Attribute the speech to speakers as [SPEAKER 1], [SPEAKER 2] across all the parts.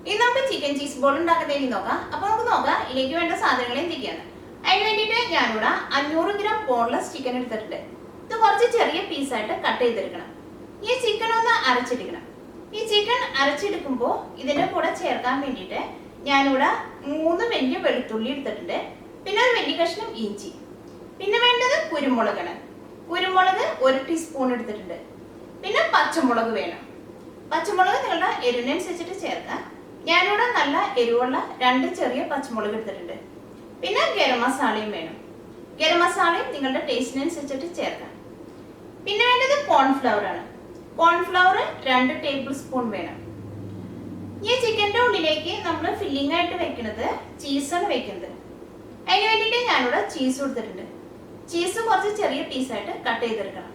[SPEAKER 1] ഇനി നമുക്ക് chicken cheese ball ഉണ്ടാക്കുന്നതിന് നോക്കാം. അപ്പോൾ നമുക്ക് നോക്കാം ഇതിലേക്ക് വേണ്ട സാധനങ്ങൾ എന്തൊക്കെയാണ്. അതിന് വേണ്ടിയിട്ട് ഞാനിവിടെ 500 ഗ്രാം ബോൺലെസ് ചിക്കൻ എടുത്തിട്ടുണ്ട്. ഇത് കുറച്ച് ചെറിയ പീസായിട്ട് കട്ട് ചെയ്തെടുക്കണം. ഈ ചിക്കൻ ഒന്ന് അരച്ചെടുക്കണം. ഈ ചിക്കൻ അരച്ചെടുക്കുമ്പോൾ ഇതിൻ്റെ കൂടെ ചേർക്കാൻ വേണ്ടിയിട്ട് ഞാനിവിടെ 3 വലിയ വെളുത്തുള്ളി എടുത്തിട്ടുണ്ട്. പിന്നെ ഒരു വലിയ കഷ്ണം ഇഞ്ചി. പിന്നെ വേണ്ടത് കുരുമുളകാണ്. കുരുമുളക് 1 ടീസ്പൂൺ എടുത്തിട്ടുണ്ട്. പിന്നെ പച്ചമുളക് വേണം. പച്ചമുളക് നിങ്ങളുടെ എരിവിനനുസരിച്ചിട്ട് ചേർക്കാം. ഞാനിവിടെ നല്ല എരിവുള്ള 2 ചെറിയ പച്ചമുളക് എടുത്തിട്ടുണ്ട്. പിന്നെ ഗരം മസാലയും വേണം. ഗരം മസാലയും നിങ്ങളുടെ ടേസ്റ്റിനനുസരിച്ചിട്ട് ചേർക്കാം. പിന്നെ വേണ്ടത് കോൺഫ്ലവർ ആണ്. കോൺഫ്ലവർ 2 ടേബിൾ സ്പൂൺ വേണം. ഈ ചിക്കൻ്റെ ഉള്ളിലേക്ക് നമ്മൾ ഫില്ലിംഗ് ആയിട്ട് വെക്കുന്നത് ചീസാണ് വെക്കുന്നത്. അതിന് വേണ്ടിയിട്ട് ഞാനിവിടെ ചീസ് കൊടുത്തിട്ടുണ്ട്. ചീസ് കുറച്ച് ചെറിയ പീസായിട്ട് കട്ട് ചെയ്തെടുക്കണം.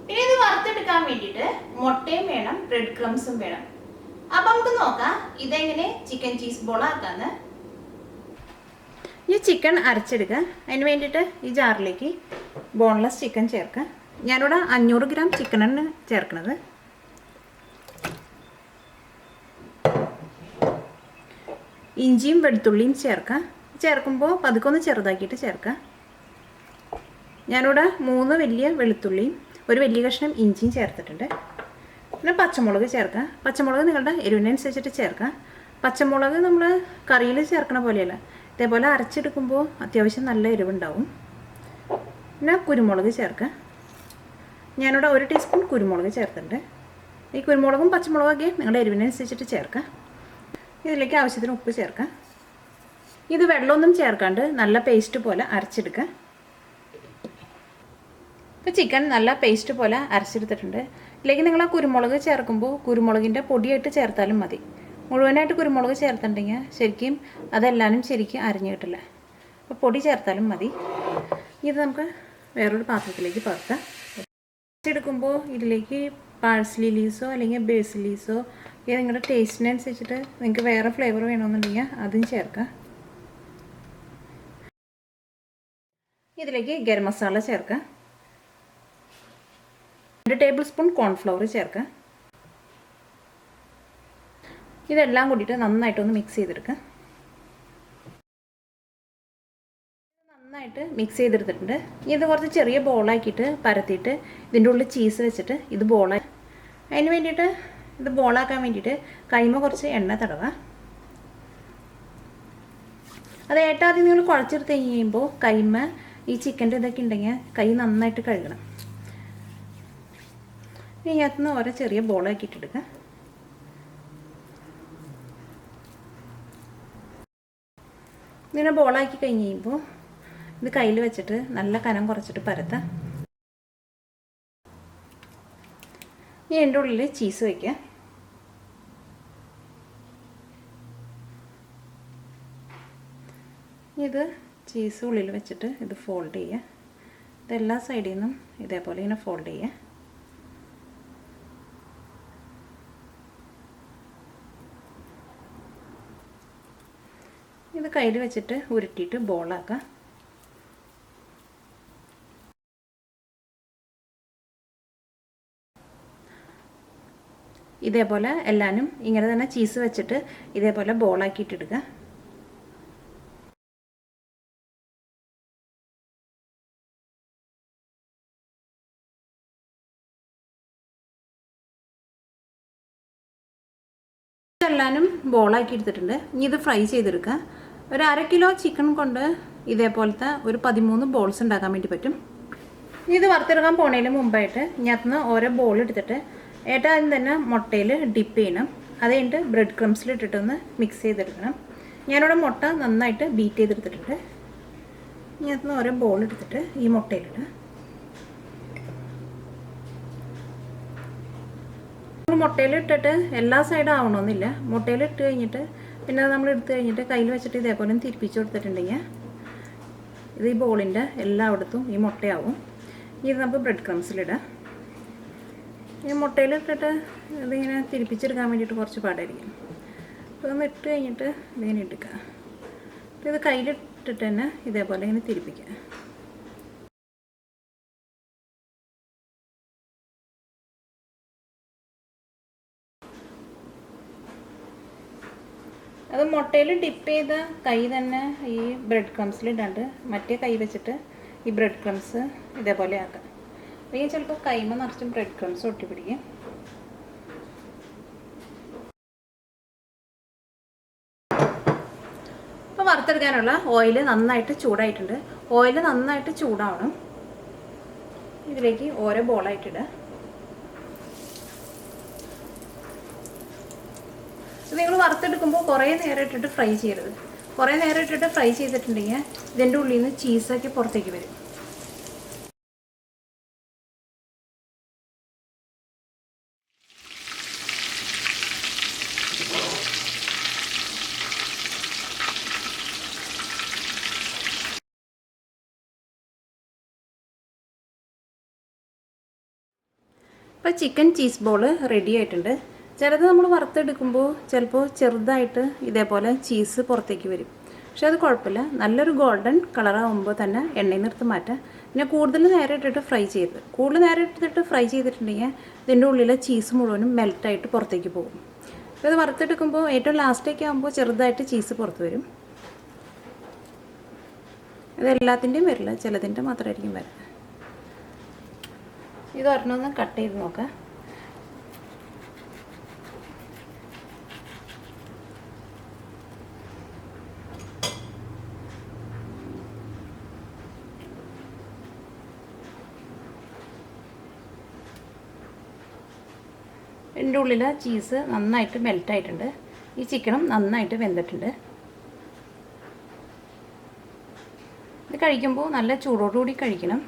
[SPEAKER 1] പിന്നെ ഇത് വറുത്തെടുക്കാൻ വേണ്ടിയിട്ട് മുട്ടയും വേണം, ബ്രെഡ് ക്രംസും വേണം. അപ്പം നമുക്ക് നോക്കാം ഇതെങ്ങനെ ചിക്കൻ ചീസ് ബോൾ ആക്കാന്ന്. ഈ ചിക്കൻ അരച്ചെടുക്കുക. അതിന് വേണ്ടിയിട്ട് ഈ ജാറിലേക്ക് ബോൺലെസ് ചിക്കൻ ചേർക്കുക. ഞാനിവിടെ 500 ഗ്രാം ചിക്കനാണ് ചേർക്കുന്നത്. ഇഞ്ചിയും വെളുത്തുള്ളിയും ചേർക്കുക. ചേർക്കുമ്പോൾ പതുക്കെ ചെറുതാക്കിയിട്ട് ചേർക്കുക. ഞാനിവിടെ 3 വലിയ വെളുത്തുള്ളിയും 1 വലിയ കഷ്ണം ഇഞ്ചിയും ചേർത്തിട്ടുണ്ട്. പിന്നെ പച്ചമുളക് ചേർക്കുക. പച്ചമുളക് നിങ്ങളുടെ എരിവിനനുസരിച്ചിട്ട് ചേർക്കുക. പച്ചമുളക് നമ്മൾ കറിയിൽ ചേർക്കണ പോലെയല്ല, ഇതേപോലെ അരച്ചെടുക്കുമ്പോൾ അത്യാവശ്യം നല്ല എരിവുണ്ടാവും. പിന്നെ കുരുമുളക് ചേർക്കുക. ഞാനിവിടെ 1 ടീസ്പൂൺ കുരുമുളക് ചേർത്തിട്ടുണ്ട്. ഈ കുരുമുളകും പച്ചമുളകൊക്കെ നിങ്ങളുടെ എരിവിനനുസരിച്ചിട്ട് ചേർക്കുക. ഇതിലേക്ക് ആവശ്യത്തിന് ഉപ്പ് ചേർക്കുക. ഇത് വെള്ളമൊന്നും ചേർക്കാണ്ട് നല്ല പേസ്റ്റ് പോലെ അരച്ചെടുക്കുക. ഇപ്പോൾ ചിക്കൻ നല്ല പേസ്റ്റ് പോലെ അരച്ചെടുത്തിട്ടുണ്ട്. ഇതിലേക്ക് നിങ്ങൾ ആ കുരുമുളക് ചേർക്കുമ്പോൾ കുരുമുളകിൻ്റെ പൊടിയായിട്ട് ചേർത്താലും മതി. മുഴുവനായിട്ട് കുരുമുളക് ചേർത്തിട്ടുണ്ടെങ്കിൽ ശരിക്കും അതെല്ലാവരും ശരിക്കും അരിഞ്ഞു കിട്ടില്ല. അപ്പോൾ പൊടി ചേർത്താലും മതി. ഇത് നമുക്ക് വേറൊരു പാത്രത്തിലേക്ക് പകർത്താം. അരച്ചെടുക്കുമ്പോൾ ഇതിലേക്ക് പാഴ്സലി ലീവ്സോ അല്ലെങ്കിൽ ബേസിൽ ലീവ്സോ ഇത് നിങ്ങളുടെ ടേസ്റ്റിനനുസരിച്ചിട്ട് നിങ്ങൾക്ക് വേറെ ഫ്ലേവർ വേണമെന്നുണ്ടെങ്കിൽ അതും ചേർക്കാം. ഇതിലേക്ക് ഗരം മസാല ചേർക്കാം. 2 ടേബിൾ സ്പൂൺ കോൺഫ്ലവർ ചേർക്കുക. ഇതെല്ലാം കൂടിയിട്ട് നന്നായിട്ടൊന്ന് മിക്സ് ചെയ്തെടുക്കുക. നന്നായിട്ട് മിക്സ് ചെയ്തെടുത്തിട്ടുണ്ട്. ഇത് കുറച്ച് ചെറിയ ബോളാക്കിയിട്ട് പരത്തിയിട്ട് ഇതിൻ്റെ ഉള്ളിൽ ചീസ് വെച്ചിട്ട് ഇത് ബോളാക്കി അതിന് വേണ്ടിയിട്ട് ഇത് ബോളാക്കാൻ വേണ്ടിയിട്ട് കൈമ കുറച്ച് എണ്ണ തടവുക. അത് ഏട്ടാദ്യം നിങ്ങൾ കുഴച്ചെടുത്ത് കഴിയുമ്പോൾ കൈമ ഈ ചിക്കൻ്റെ ഇതൊക്കെ ഉണ്ടെങ്കിൽ കൈ നന്നായിട്ട് കഴുകണം. ഇതിനകത്തുനിന്ന് ഓരോ ചെറിയ ബോളാക്കിയിട്ടെടുക്കുക. ഇങ്ങനെ ബോളാക്കി കഴിഞ്ഞ് കഴിയുമ്പോൾ ഇത് കയ്യിൽ വെച്ചിട്ട് നല്ല കനം കുറച്ചിട്ട് പരത്താം. ഇനി എൻ്റെ ഉള്ളിൽ ചീസ് വയ്ക്കുക. ഇത് ചീസ് ഉള്ളിൽ വെച്ചിട്ട് ഇത് ഫോൾഡ് ചെയ്യുക. ഇതെല്ലാ സൈഡിൽ നിന്നും ഇതേപോലെ ഇങ്ങനെ ഫോൾഡ് ചെയ്യുക. ഇത് കയ്യിൽ വെച്ചിട്ട് ഉരുട്ടിയിട്ട് ബോളാക്കുക. ഇതേപോലെ എല്ലാവരും ഇങ്ങനെ തന്നെ ചീസ് വെച്ചിട്ട് ഇതേപോലെ ബോളാക്കിയിട്ടെടുക്കുക. എല്ലാവരും ബോളാക്കി എടുത്തിട്ടുണ്ട്. ഇനി ഇത് ഫ്രൈ ചെയ്തെടുക്കുക. ഒരു 1/2 കിലോ ചിക്കൻ കൊണ്ട് ഇതേപോലത്തെ ഒരു 13 ബോൾസ് ഉണ്ടാക്കാൻ വേണ്ടി പറ്റും. ഇനി ഇത് വറുത്തെടുക്കാൻ പോണതിന് മുമ്പായിട്ട് ഇതിനകത്തുനിന്ന് ഓരോ ബോൾ എടുത്തിട്ട് ആദ്യം തന്നെ മുട്ടയിൽ ഡിപ്പ് ചെയ്യണം. അത് കഴിഞ്ഞിട്ട് ബ്രെഡ് ക്രംസിലിട്ടിട്ടൊന്ന് മിക്സ് ചെയ്തെടുക്കണം. ഞാനിവിടെ മുട്ട നന്നായിട്ട് ബീറ്റ് ചെയ്തെടുത്തിട്ടുണ്ട്. ഇതിനകത്തുനിന്ന് ഓരോ ബോൾ എടുത്തിട്ട് ഈ മുട്ടയിലിടുക. മുട്ടയിലിട്ടിട്ട് എല്ലാ സൈഡും ആവണമെന്നില്ല. മുട്ടയിലിട്ട് കഴിഞ്ഞിട്ട് പിന്നെ നമ്മൾ എടുത്തു കഴിഞ്ഞിട്ട് കയ്യിൽ വെച്ചിട്ട് ഇതേപോലെ തിരിപ്പിച്ച് കൊടുത്തിട്ടുണ്ടെങ്കിൽ ഇത് ഈ ബോളിൻ്റെ എല്ലായിടത്തും ഈ മുട്ടയാവും. ഇത് നമുക്ക് ബ്രെഡ് ക്രംസിലിടാം. ഈ മുട്ടയിലിട്ടിട്ട് ഇതിങ്ങനെ തിരിപ്പിച്ചെടുക്കാൻ വേണ്ടിയിട്ട് കുറച്ച് പാടായിരിക്കും. അപ്പോൾ ഒന്ന് ഇട്ട് കഴിഞ്ഞിട്ട് ഇതിങ്ങനെ എടുക്കുക. അപ്പോൾ ഇത് കയ്യിലിട്ടിട്ട് തന്നെ ഇതേപോലെ ഇങ്ങനെ തിരിപ്പിക്കുക. അത് മുട്ടയിൽ ഡിപ്പ് ചെയ്ത കൈ തന്നെ ഈ ബ്രെഡ് ക്രംസിൽ ഇടാണ്ട് മറ്റേ കൈ വെച്ചിട്ട് ഈ ബ്രെഡ് ക്രംസ് ഇതേപോലെ ആക്കാം. അല്ലെങ്കിൽ ചിലപ്പോൾ കൈമ നിറച്ചും ബ്രെഡ് ക്രംസ് ഒട്ടിപ്പിടിക്കും. അപ്പോൾ വറുത്തെടുക്കാനുള്ള ഓയിൽ നന്നായിട്ട് ചൂടായിട്ടുണ്ട്. ഓയിൽ നന്നായിട്ട് ചൂടാവണം. ഇതിലേക്ക് ഓരോ ബോളായിട്ടിടുക. നിങ്ങൾ വറുത്തെടുക്കുമ്പോൾ കുറേ നേരം ഇട്ടിട്ട് ഫ്രൈ ചെയ്യരുത്. കുറേ നേരം ഇട്ടിട്ട് ഫ്രൈ ചെയ്തിട്ടുണ്ടെങ്കിൽ ഇതിൻ്റെ ഉള്ളിൽ നിന്ന് ചീസൊക്കെ പുറത്തേക്ക് വരും. ഇപ്പോൾ ചിക്കൻ ചീസ് ബോൾ റെഡി ആയിട്ടുണ്ട്. ചിലത് നമ്മൾ വറുത്തെടുക്കുമ്പോൾ ചിലപ്പോൾ ചെറുതായിട്ട് ഇതേപോലെ ചീസ് പുറത്തേക്ക് വരും. പക്ഷെ അത് കുഴപ്പമില്ല. നല്ലൊരു ഗോൾഡൻ കളറാകുമ്പോൾ തന്നെ എണ്ണയിൽ നിർത്തി മാറ്റാം. പിന്നെ കൂടുതൽ നേരം ഇട്ടിട്ട് ഫ്രൈ ചെയ്ത് കൂടുതൽ നേരം ഇട്ടിട്ട് ഫ്രൈ ചെയ്തിട്ടുണ്ടെങ്കിൽ ഇതിൻ്റെ ഉള്ളിലെ ചീസ് മുഴുവനും മെൽറ്റായിട്ട് പുറത്തേക്ക് പോകും. അപ്പോൾ ഇത് വറുത്തെടുക്കുമ്പോൾ ഏറ്റവും ലാസ്റ്റേക്ക് ആകുമ്പോൾ ചെറുതായിട്ട് ചീസ് പുറത്ത് വരും. ഇതെല്ലാത്തിൻ്റെയും വരില്ല, ചിലതിൻ്റെ മാത്രമായിരിക്കും വരിക. ഇത് ഒരെണ്ണമൊന്ന് കട്ട് ചെയ്ത് നോക്കാം. ഇതിൻ്റെ ഉള്ളിൽ ചീസ് നന്നായിട്ട് മെൽറ്റായിട്ടുണ്ട്. ഈ ചിക്കനും നന്നായിട്ട് വെന്തിട്ടുണ്ട്. ഇത് കഴിക്കുമ്പോൾ നല്ല ചൂടോടുകൂടി കഴിക്കണം.